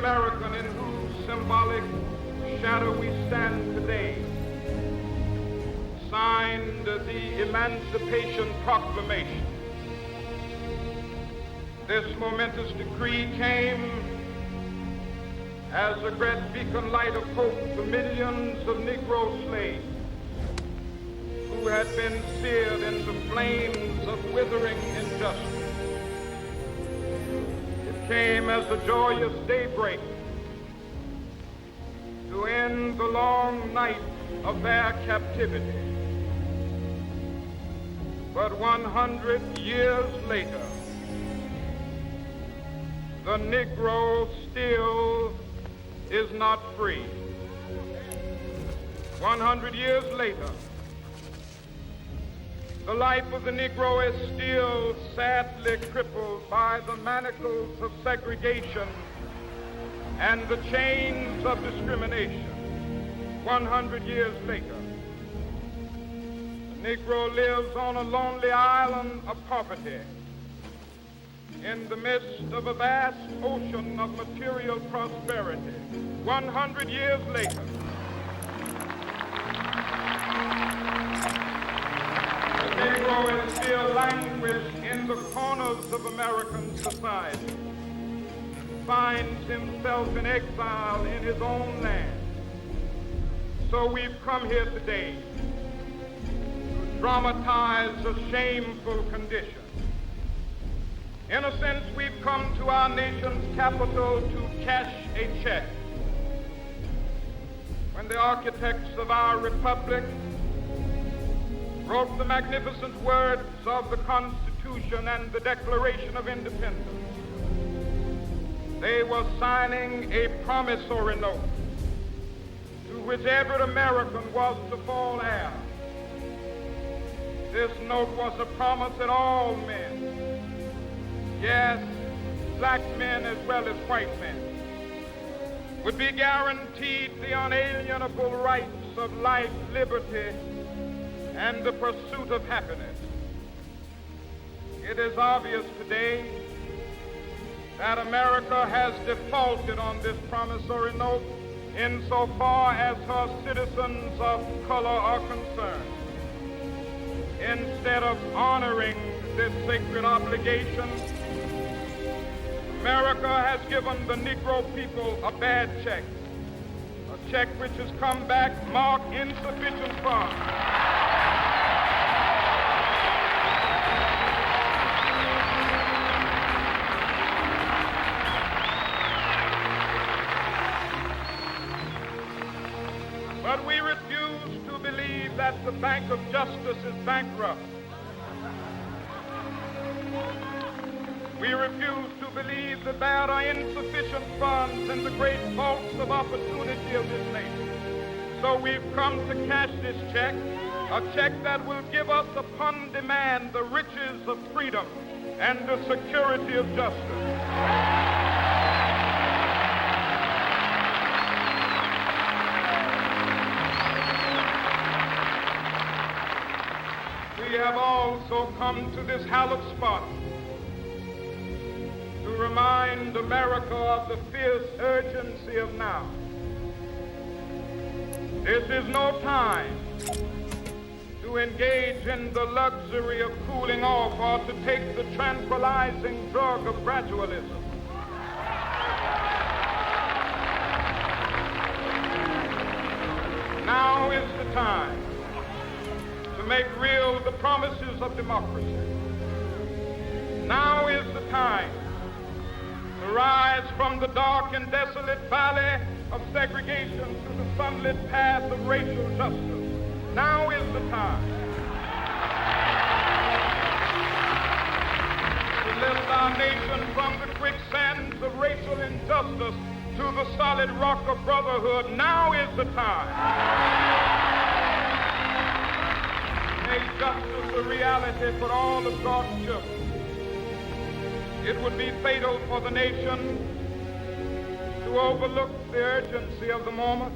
American in whose symbolic shadow we stand today, signed the Emancipation Proclamation. This momentous decree came as a great beacon light of hope to millions of Negro slaves who had been seared in the flames of withering injustice. It came as a joyous daybreak to end the long night of their captivity. But 100 years later, the Negro still is not free. 100 years later, the life of the Negro is still sadly crippled by the manacles of segregation and the chains of discrimination. 100 years later, the Negro lives on a lonely island of poverty in the midst of a vast ocean of material prosperity. 100 years later, the Negro is still languished in the corners of American society, finds himself in exile in his own land. So we've come here today to dramatize a shameful condition. In a sense, we've come to our nation's capital to cash a check. When the architects of our republic wrote the magnificent words of the Constitution and the Declaration of Independence, they were signing a promissory note to which every American was to fall heir. This note was a promise that all men, yes, black men as well as white men, would be guaranteed the unalienable rights of life, liberty, and the pursuit of happiness. It is obvious today that America has defaulted on this promissory note insofar as her citizens of color are concerned. Instead of honoring this sacred obligation, America has given the Negro people a bad check, a check which has come back marked insufficient funds. But we refuse to believe that the Bank of Justice is bankrupt. We refuse to believe that there are insufficient funds in the great vaults of opportunity of this nation. So we've come to cash this check, a check that will give us upon demand the riches of freedom and the security of justice. We have also come to this hallowed spot to remind America of the fierce urgency of now. This is no time to engage in the luxury of cooling off or to take the tranquilizing drug of gradualism. Now is the time to make real the promises of democracy. Now is the time to rise from the dark and desolate valley of segregation to the sunlit path of racial justice. Now is the time to lift our nation from the quicksands of racial injustice to the solid rock of brotherhood. Now is the time to make justice a reality for all of God's children. It would be fatal for the nation to overlook the urgency of the moment.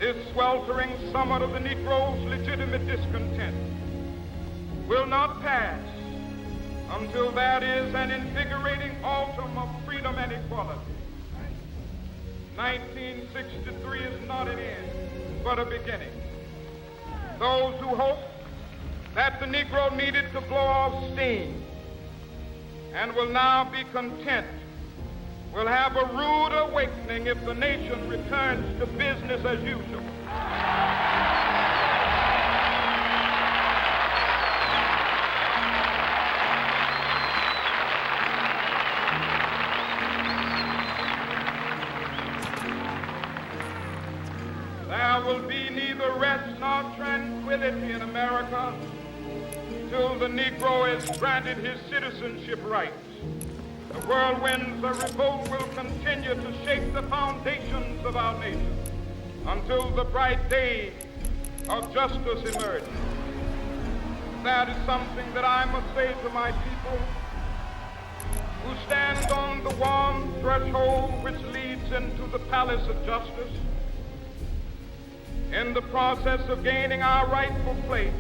This sweltering summit of the Negro's legitimate discontent will not pass until that is an invigorating autumn of freedom and equality. 1963 is not an end, but a beginning. Those who hope that the Negro needed to blow off steam and will now be content will have a rude awakening if the nation returns to business as usual. There will be neither rest nor tranquility in America till the Negro is granted his citizenship rights. The whirlwinds of revolt will continue to shake the foundations of our nation until the bright day of justice emerges. That is something that I must say to my people who stand on the warm threshold which leads into the palace of justice. In the process of gaining our rightful place,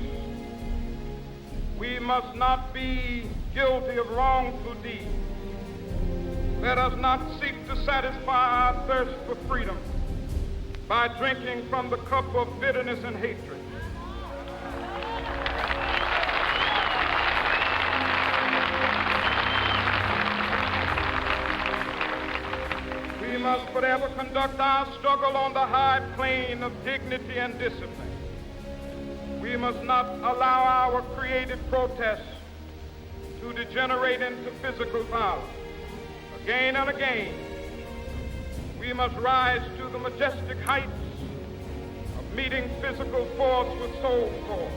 we must not be guilty of wrongful deeds. Let us not seek to satisfy our thirst for freedom by drinking from the cup of bitterness and hatred. We must forever conduct our struggle on the high plane of dignity and discipline. We must not allow our creative protests to degenerate into physical violence. Again and again, we must rise to the majestic heights of meeting physical force with soul force.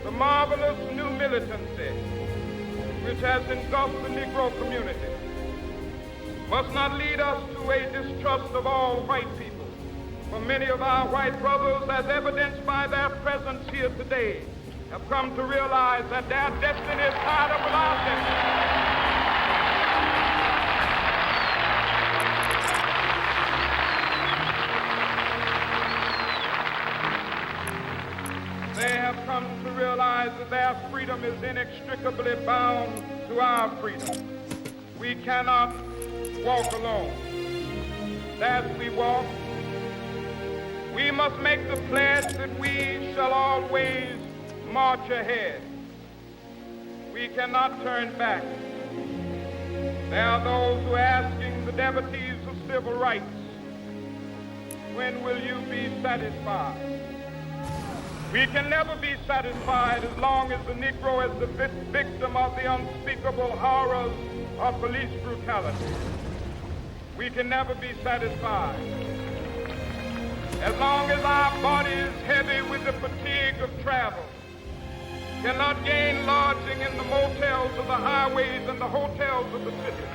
The marvelous new militancy which has engulfed the Negro community must not lead us to a distrust of all white people. For many of our white brothers, as evidenced by their presence here today, have come to realize that their destiny is tied up with our destiny. They have come to realize that their freedom is inextricably bound to our freedom. We cannot walk alone. As we walk, we must make the pledge that we shall always march ahead. We cannot turn back. There are those who are asking the devotees of civil rights, when will you be satisfied? We can never be satisfied as long as the Negro is the victim of the unspeakable horrors of police brutality. We can never be satisfied as long as our body is heavy with the fatigue of travel, cannot gain lodging in the motels of the highways and the hotels of the city.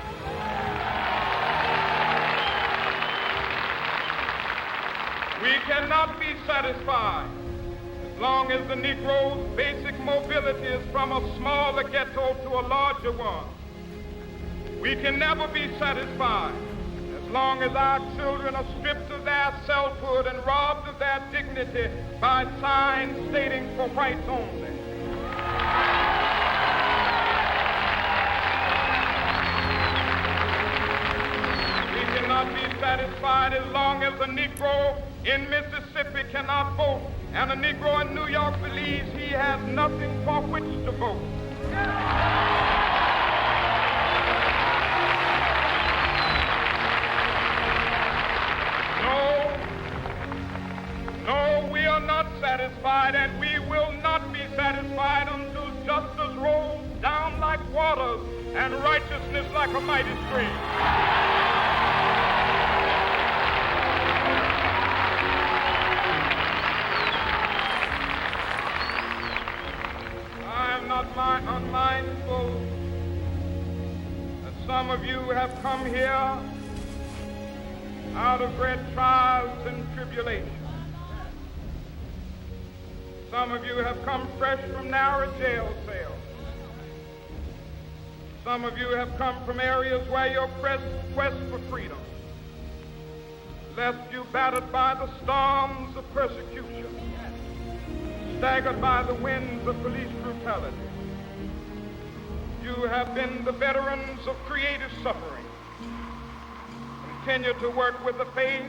We cannot be satisfied as long as the Negro's basic mobility is from a smaller ghetto to a larger one. We can never be satisfied as long as our children are stripped of their selfhood and robbed of their dignity by signs stating for whites only. We cannot be satisfied as long as a Negro in Mississippi cannot vote and a Negro in New York believes he has nothing for which to vote. No, we are not satisfied, and we will not be satisfied until justice rolls down like waters and righteousness like a mighty stream. Unmindful that some of you have come here out of great trials and tribulations. Some of you have come fresh from narrow jail cells. Some of you have come from areas where your quest for freedom left you battered by the storms of persecution, staggered by the winds of police brutality. You have been the veterans of creative suffering. Continue to work with the faith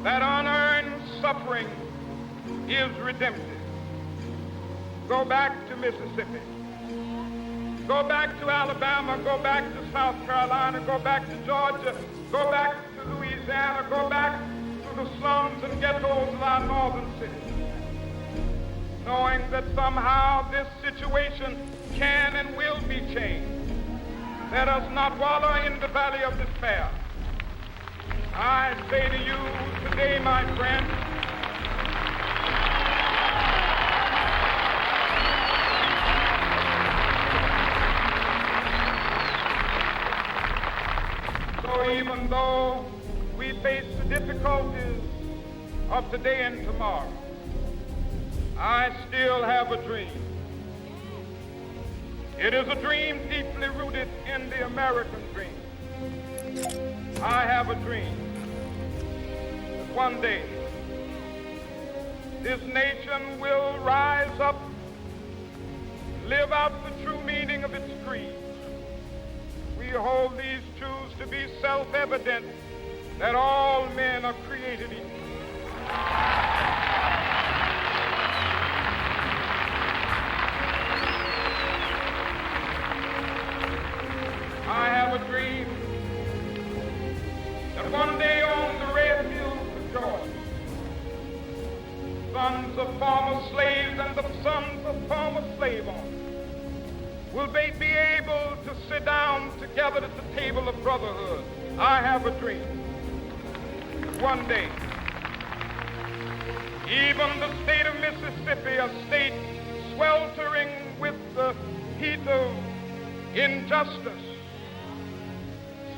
that unearned suffering is redemptive. Go back to Mississippi. Go back to Alabama. Go back to South Carolina. Go back to Georgia. Go back to Louisiana. Go back to the slums and ghettos of our northern cities, knowing that somehow this situation can and will be changed. Let us not wallow in the valley of despair. I say to you today, my friend, so even though we face the difficulties of today and tomorrow, I still have a dream. It is a dream deeply rooted in the American dream. I have a dream that one day this nation will rise up, live out the true meaning of its creed. We hold these truths to be self-evident, that all men are created equal. I have a dream that one day on the red hills of Georgia, sons of former slaves and the sons of former slave owners will be able to sit down together at the table of brotherhood. I have a dream that one day, even the state of Mississippi, a state sweltering with the heat of injustice,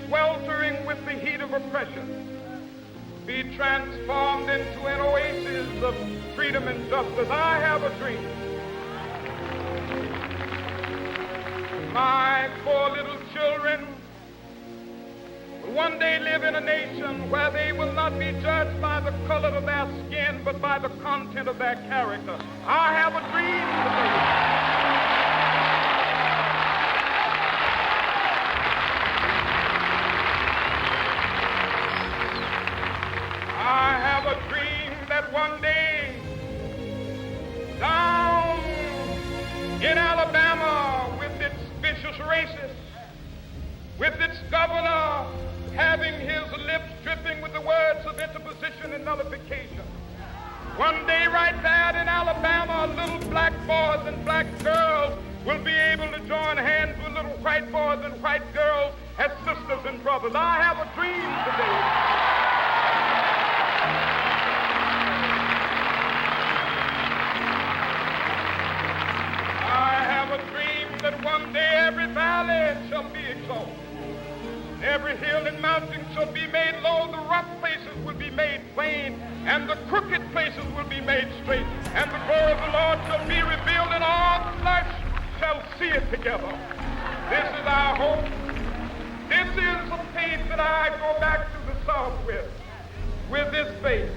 sweltering with the heat of oppression, be transformed into an oasis of freedom and justice. I have a dream. My 4 little children will one day live in a nation where they will not be judged by the color of their skin, but by the content of their character. I have a dream today. I have a dream that one day down in Alabama, with its vicious racists, with its governor having his lips dripping with the words of interposition and nullification, one day right there in Alabama, little black boys and black girls will be able to join hands with little white boys and white girls as sisters and brothers. I have a dream today. That one day every valley shall be exalted, every hill and mountain shall be made low, the rough places will be made plain, and the crooked places will be made straight, and the glory of the Lord shall be revealed, and all flesh shall see it together. This is our hope. This is the faith that I go back to the South with. With this faith,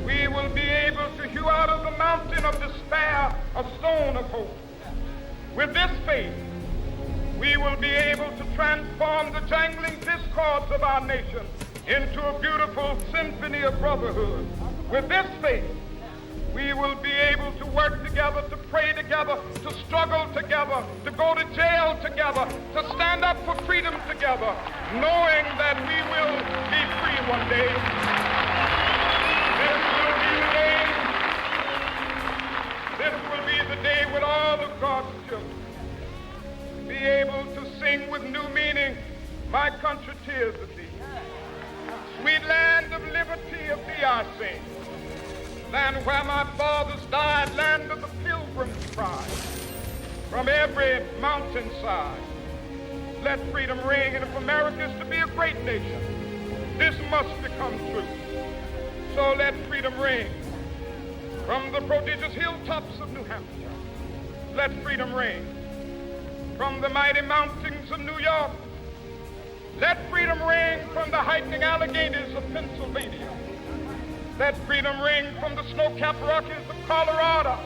we will be able to hew out of the mountain of despair a stone of hope. With this faith, we will be able to transform the jangling discords of our nation into a beautiful symphony of brotherhood. With this faith, we will be able to work together, to pray together, to struggle together, to go to jail together, to stand up for freedom together, knowing that we will be free one day. This will be the day when all of God's children be able to sing with new meaning, my country, tears of thee. Sweet land of liberty, of thee I sing. Land where my fathers died, land of the pilgrim's pride. From every mountainside, let freedom ring. And if America is to be a great nation, this must become true. So let freedom ring. From the prodigious hilltops of New Hampshire, let freedom ring. From the mighty mountains of New York, let freedom ring. From the heightening Alleghanies of Pennsylvania, let freedom ring. From the snow-capped Rockies of Colorado,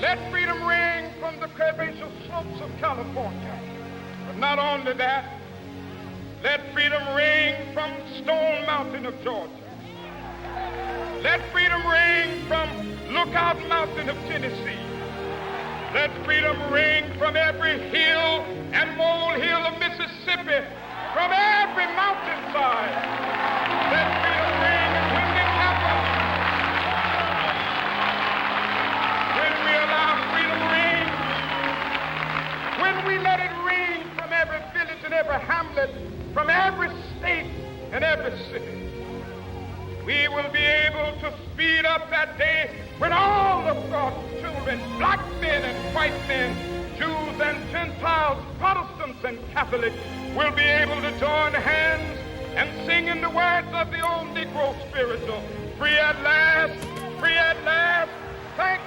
Let freedom ring from the curvaceous slopes of California. But not only that, let freedom ring from Stone Mountain of Georgia. Let freedom ring from Lookout Mountain of Tennessee. Let freedom ring from every hill and molehill of Mississippi, from every mountainside. Let freedom ring when it happens. When we allow freedom ring, when we let it ring from every village and every hamlet, from every state and every city, we will be able to speed up that day when all of God's children, black men and white men, Jews and Gentiles, Protestants and Catholics, will be able to join hands and sing in the words of the old Negro spiritual, free at last, thank